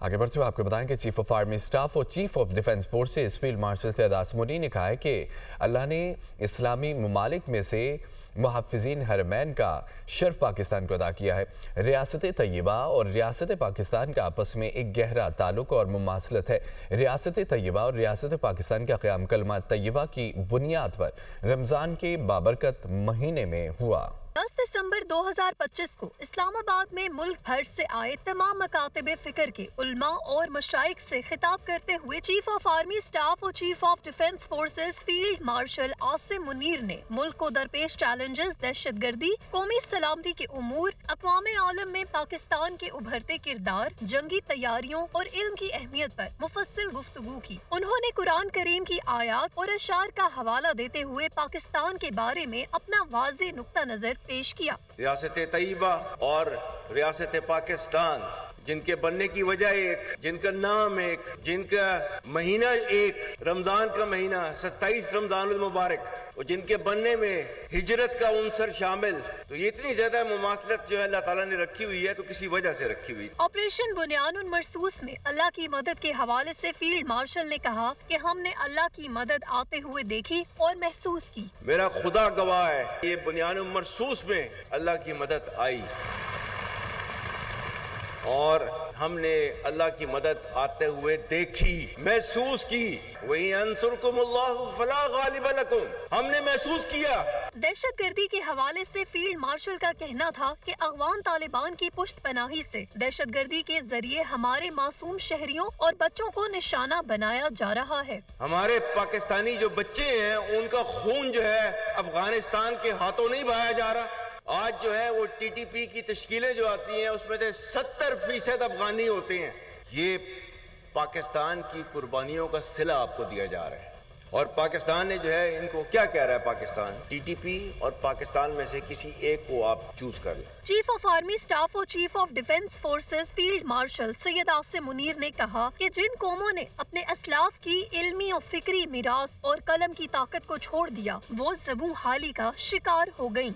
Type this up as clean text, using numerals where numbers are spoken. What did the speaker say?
आगे बढ़ते हुए आपको बताएं कि चीफ ऑफ आर्मी स्टाफ और chief of defence forces field marshal Syed Asim Munir ने कहा है कि अल्लाह ने इस्लामी ममालिक में से मुहफ़्फ़िज़ीन हरमैन का शर्फ पाकिस्तान को अदा किया है। रियासत तैयबा और रियासत पाकिस्तान का आपस में एक गहरा ताल्लुक़ और मुमासलत है। रियासत तैयबा और रियासत पाकिस्तान का क़याम कलमा तैयबा की बुनियाद पर रमज़ान के बाबरकत महीने में हुआ। 10 दिसंबर 2025 को इस्लामाबाद में मुल्क भर से आए तमाम मकातब फ़िक्र के उलमा और मशाइख से खिताब करते हुए चीफ ऑफ आर्मी स्टाफ और chief of defence forces field martial Asim Munir ने मुल्क को दरपेश चैलेंजेस, दहशतगर्दी, कौमी सलामती के उमूर, अक़वाम आलम में पाकिस्तान के उभरते किरदार, जंगी तैयारियों और इल्म की अहमियत पर मुफस्सिल गुफ्तगू की। उन्होंने कुरान करीम की आयात और अशार का हवाला देते हुए पाकिस्तान के बारे में अपना वाज़ेह नुक्ता नजर पेश किया। रियासत तैयबा और रियासत पाकिस्तान जिनके बनने की वजह एक, जिनका नाम एक, जिनका महीना एक, रमजान का महीना 27 रमजान मुबारक, और जिनके बनने में हिजरत का उनसर शामिल, तो ये इतनी ज्यादा मुमासलत जो है अल्लाह ताला ने रखी हुई है, तो किसी वजह से रखी हुई। ऑपरेशन बुनियानुन मरसूस में अल्लाह की मदद के हवाले से फील्ड मार्शल ने कहा कि हमने अल्लाह की मदद आते हुए देखी और महसूस की। मेरा खुदा गवाह है, ये बुनियानुन मरसूस में अल्लाह की मदद आई और हमने अल्लाह की मदद आते हुए देखी, महसूस की। वही अंसुरकुमुल्लाहु फला गालिब लकुम, हमने महसूस किया। दहशतगर्दी के हवाले से फील्ड मार्शल का कहना था कि अफगान तालिबान की पुश्तपनाही से दहशतगर्दी के जरिए हमारे मासूम शहरियों और बच्चों को निशाना बनाया जा रहा है। हमारे पाकिस्तानी जो बच्चे हैं उनका खून जो है अफगानिस्तान के हाथों नहीं बहाया जा रहा। आज जो है वो टीटीपी की तश्कीलें जो आती हैं उसमें से 70% अफगानी होते हैं। ये पाकिस्तान की कुर्बानियों का सिला आपको दिया जा रहा है, और पाकिस्तान ने जो है इनको क्या कह रहा है, पाकिस्तान टीटीपी और पाकिस्तान में से किसी एक को आप चूज कर लें। चीफ ऑफ आर्मी स्टाफ और chief of defence forces field marshal Syed Asim Munir ने कहा कि जिन कौमों ने अपने असलाफ की इल्मी और फिक्री मीरास और कलम की ताकत को छोड़ दिया, वो ज़बूं हाली का शिकार हो गयी।